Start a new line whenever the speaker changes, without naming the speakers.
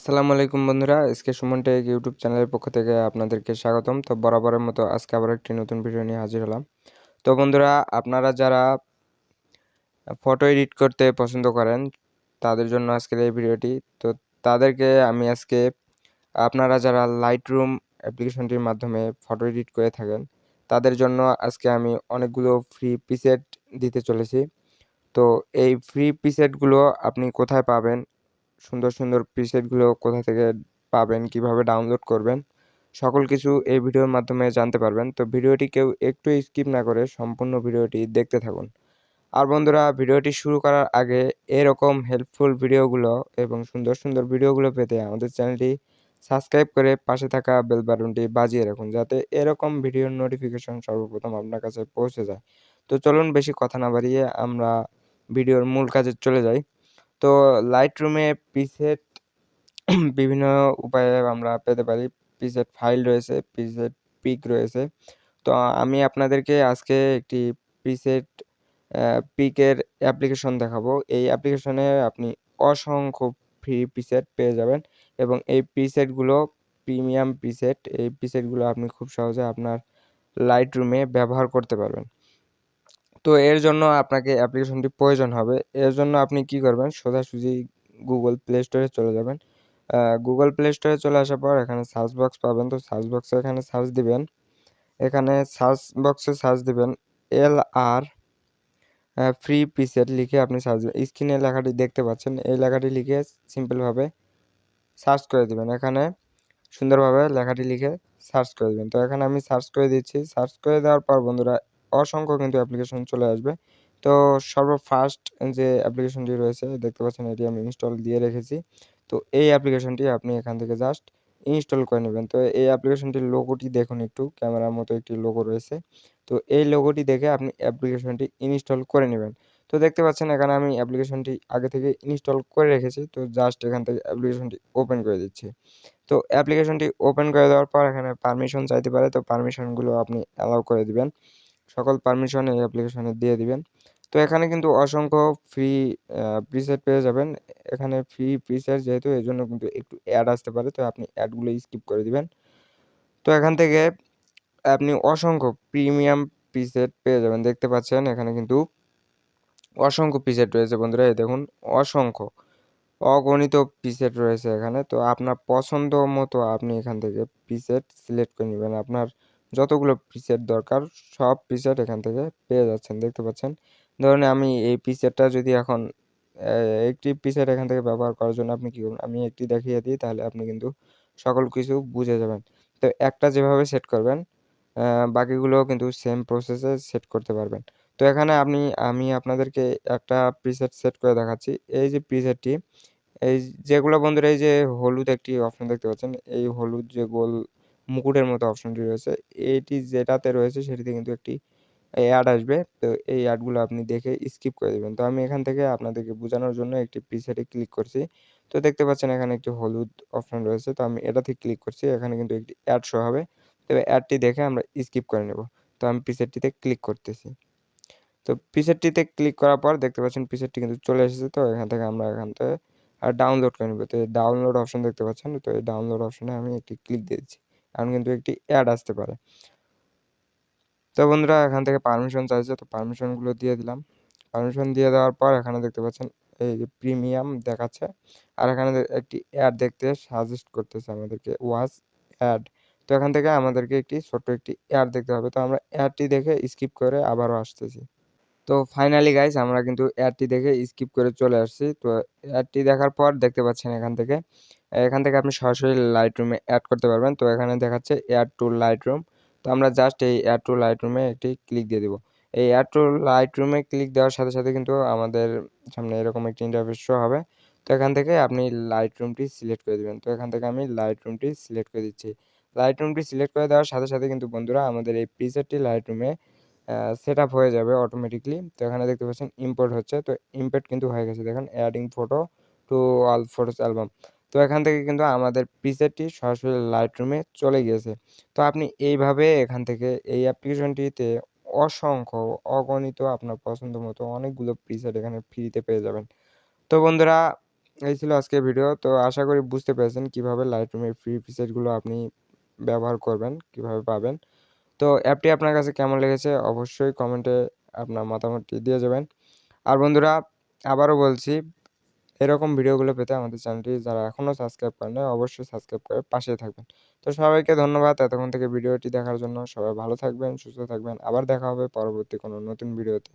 আসসালামু আলাইকুম বন্ধুরা, এসকে সুমন টেক ইউটিউব চ্যানেলের পক্ষ থেকে আপনাদেরকে স্বাগতম। তো বরাবরের মতো আজকে আবার একটি নতুন ভিডিও নিয়ে হাজির হলাম। তো বন্ধুরা, আপনারা যারা ফটো এডিট করতে পছন্দ করেন তাদের জন্য আজকের এই ভিডিওটি। তো তাদেরকে আমি আজকে আপনারা যারা লাইটরুম অ্যাপ্লিকেশনটির মাধ্যমে ফটো এডিট করে থাকেন তাদের জন্য আজকে আমি অনেকগুলো ফ্রি প্রিসেট দিতে চলেছি। তো এই ফ্রি প্রিসেটগুলো আপনি কোথায় পাবেন, সুন্দর সুন্দর প্রিসেটগুলো কোথা থেকে পাবেন, কিভাবে ডাউনলোড করবেন, সকল কিছু এই ভিডিওর মাধ্যমে জানতে পারবেন। তো ভিডিওটি কেউ একটু স্কিপ না করে সম্পূর্ণ ভিডিওটি দেখতে থাকুন। আর বন্ধুরা, ভিডিওটি শুরু করার আগে এরকম হেল্পফুল ভিডিওগুলো এবং সুন্দর সুন্দর ভিডিওগুলো পেতে আমাদের চ্যানেলটি সাবস্ক্রাইব করে পাশে থাকা বেল বাটনটি বাজিয়ে রাখুন, যাতে এরকম ভিডিওর নোটিফিকেশন সর্বপ্রথম আপনার কাছে পৌঁছে যায়। তো চলুন বেশি কথা না বাড়িয়ে আমরা ভিডিওর মূল কাজে চলে যাই। তো লাইটরুমে প্রিসেট বিভিন্ন উপায়ে আমরা পেতে পারি। প্রিসেট ফাইল রয়েছে, প্রিসেট পিক রয়েছে। তো আমি আপনাদেরকে আজকে একটি প্রিসেট পিকের অ্যাপ্লিকেশন দেখাবো। এই অ্যাপ্লিকেশনে আপনি অসংখ্য ফ্রি প্রিসেট পেয়ে যাবেন এবং এই প্রিসেটগুলো প্রিমিয়াম প্রিসেট। এই প্রিসেটগুলো আপনি খুব সহজে আপনার লাইটরুমে ব্যবহার করতে পারবেন। তো এর জন্য আপনাকে অ্যাপ্লিকেশনটি প্রয়োজন হবে। এর জন্য আপনি কি করবেন, সোজাসুজি গুগল প্লে স্টোরে চলে যাবেন। গুগল প্লে স্টোরে চলে আসার পর এখানে সার্চ বক্স পাবেন। তো সার্চ বক্সে এখানে সার্চ দিবেন, এখানে সার্চ বক্সে সার্চ দিবেন LR ফ্রি প্রিসেট লিখে আপনি সার্চ দিবেন। স্ক্রিনে লেখাটি দেখতে পাচ্ছেন, এই লেখাটি লিখে সিম্পলভাবে সার্চ করে দিবেন। এখানে সুন্দরভাবে লেখাটি লিখে সার্চ করে দেবেন। তো এখানে আমি সার্চ করে দিচ্ছি। সার্চ করে দেওয়ার পর বন্ধুরা অসংখ্য কিন্তু অ্যাপ্লিকেশন চলে আসবে। তো সর্বফার্স্ট যে অ্যাপ্লিকেশনটি রয়েছে দেখতে পাচ্ছেন, এটি আমি ইনস্টল দিয়ে রেখেছি। তো এই অ্যাপ্লিকেশনটি আপনি এখান থেকে জাস্ট ইনস্টল করে নেবেন। তো এই অ্যাপ্লিকেশনটির লোগোটি দেখুন, একটু ক্যামেরার মতো একটি লোগো রয়েছে। তো এই লোগোটি দেখে আপনি অ্যাপ্লিকেশনটি ইনস্টল করে নেবেন। তো দেখতে পাচ্ছেন এখানে আমি অ্যাপ্লিকেশনটি আগে থেকে ইনস্টল করে রেখেছি। তো জাস্ট এখান থেকে অ্যাপ্লিকেশনটি ওপেন করে দিচ্ছি। তো অ্যাপ্লিকেশনটি ওপেন করে দেওয়ার পর এখানে পারমিশন চাইতে পারে। তো পারমিশনগুলো আপনি অ্যালাউ করে দিবেন। সকল পারমিশন এই অ্যাপ্লিকেশনে দিয়ে দিবেন। তো এখানে কিন্তু অসংখ্য ফ্রি প্রিসেট পেয়ে যাবেন। এখানে ফ্রি প্রিসেট যেহেতু, এজন্য কিন্তু একটু অ্যাড আসতে পারে। তো আপনি অ্যাডগুলো স্কিপ করে দিবেন। তো এখান থেকে আপনি অসংখ্য প্রিমিয়াম প্রিসেট পেয়ে যাবেন। দেখতে পাচ্ছেন এখানে কিন্তু অসংখ্য প্রিসেট রয়েছে বন্ধুরা, এই দেখুন অসংখ্য অগণিত প্রিসেট রয়েছে এখানে। তো আপনার পছন্দ মতো আপনি এখান থেকে প্রিসেট সিলেক্ট করে নেবেন। আপনার যতগুলো প্রিসেট দরকার সব প্রিসেট এখান থেকে পেয়ে যাচ্ছেন, দেখতে পাচ্ছেন। ধরুন আমি এই প্রিসেটটা যদি এখন একটি প্রিসেট এখান থেকে ব্যবহার করার জন্য আপনি কী করবেন, আমি একটি দেখিয়ে দিই, তাহলে আপনি কিন্তু সকল কিছু বুঝে যাবেন। তো একটা যেভাবে সেট করবেন বাকিগুলোও কিন্তু সেম প্রসেসে সেট করতে পারবেন। তো এখানে আমি আপনাদেরকে একটা প্রিসেট সেট করে দেখাচ্ছি। এই যে প্রিসেটটি, এই যেগুলো বন্ধুরা, এই যে হলুদ একটি অপশন দেখতে পাচ্ছেন, এই হলুদ যে গোল মুকুটের মতো অপশনটি রয়েছে, এইটি যেটাতে রয়েছে সেটিতে কিন্তু একটি অ্যাড আসবে। তো এই অ্যাডগুলো আপনি দেখে স্কিপ করে দেবেন। তো আমি এখান থেকে আপনাদেরকে বোঝানোর জন্য একটি প্রিসেটে ক্লিক করছি। তো দেখতে পাচ্ছেন এখানে একটি হলুদ অপশন রয়েছে। তো আমি এটাতে ক্লিক করছি, এখানে কিন্তু একটি অ্যাড শো হবে। তো অ্যাডটি দেখে আমরা স্কিপ করে নেব। তো আমি প্রিসেটটিতে ক্লিক করতেছি। তো প্রিসেটটিতে ক্লিক করার পর দেখতে পাচ্ছেন প্রিসেটটি কিন্তু চলে এসেছে। তো এখান থেকে আমরা ডাউনলোড করে নেব। তো ডাউনলোড অপশন দেখতে পাচ্ছেন। তো এই ডাউনলোড অপশনে আমি একটি ক্লিক দিয়ে দিচ্ছি। এখন কিন্তু একটি অ্যাড আসতে পারে। তো বন্ধুরা, এখান থেকে পারমিশন চাইছে, তো পারমিশনগুলো দিয়ে দিলাম। পারমিশন দিয়ে দেওয়ার পর এখানে দেখতে পাচ্ছেন এই যে প্রিমিয়াম দেখাচ্ছে, আর এখানে একটি অ্যাড দেখতে সাজেস্ট করতেছে আমাদেরকে, ওয়াচ অ্যাড। তো এখান থেকে আমাদেরকে একটি ছোট্ট একটি অ্যাড দেখতে হবে। তো আমরা অ্যাডটি দেখে স্কিপ করে আবারও আসতেছি। তো ফাইনালি গাইস, আমরা কিন্তু অ্যাডটি দেখে স্কিপ করে চলে আসছি। তো অ্যাডটি দেখার পর দেখতে পাচ্ছেন এখান থেকে আপনি সরাসরি লাইটরুমে অ্যাড করতে পারবেন। তো এখানে দেখাচ্ছে অ্যাড টু লাইটরুম। তো আমরা জাস্ট এই অ্যাড টু লাইটরুমে একটি ক্লিক দিয়ে দিব। এই অ্যাড টু লাইটরুমে ক্লিক দেওয়ার সাথে সাথে কিন্তু আমাদের সামনে এরকম একটি ইন্টারফেস শো হবে। তো এখান থেকে আপনি লাইটরুমটি সিলেক্ট করে দিবেন। তো এখান থেকে আমি লাইটরুমটি সিলেক্ট করে দিচ্ছি। লাইটরুমটি সিলেক্ট করে দেওয়ার সাথে সাথে কিন্তু বন্ধুরা আমাদের এই প্রিসেটটি লাইটরুমে সেটআপ হয়ে যাবে অটোমেটিকলি। তো এখানে দেখতে পাচ্ছেন ইম্পোর্ট হচ্ছে। তো ইম্পোর্ট কিন্তু হয়ে গেছে, দেখুন adding photo to all photos album. তো এখান থেকে কিন্তু আমাদের প্রিসেটটি সরাসরি লাইটরুমে চলে গিয়েছে। তো আপনি এইভাবে এখান থেকে এই অ্যাপ্লিকেশনটিতে অসংখ্য অগণিত আপনার পছন্দ মতো অনেকগুলো প্রিসেট এখানে ফ্রিতে পেয়ে যাবেন। তো বন্ধুরা, এই ছিল আজকের ভিডিও। তো আশা করি বুঝতে পেরেছেন কিভাবে লাইটরুমের ফ্রি ফিচারগুলো আপনি ব্যবহার করবেন, কিভাবে পাবেন। তো অ্যাপটি আপনার কাছে কেমন লেগেছে অবশ্যই কমেন্টে আপনার মতামতটি দিয়ে যাবেন। আর বন্ধুরা আবারও বলছি, এরকম ভিডিওগুলো পেতে আমাদের চ্যানেলটি যারা এখনও সাবস্ক্রাইব করেন নাই অবশ্যই সাবস্ক্রাইব করে পাশেই থাকবেন। তো সবাইকে ধন্যবাদ এতক্ষণ থেকে ভিডিওটি দেখার জন্য। সবাই ভালো থাকবেন, সুস্থ থাকবেন। আবার দেখা হবে পরবর্তী কোনো নতুন ভিডিওতে।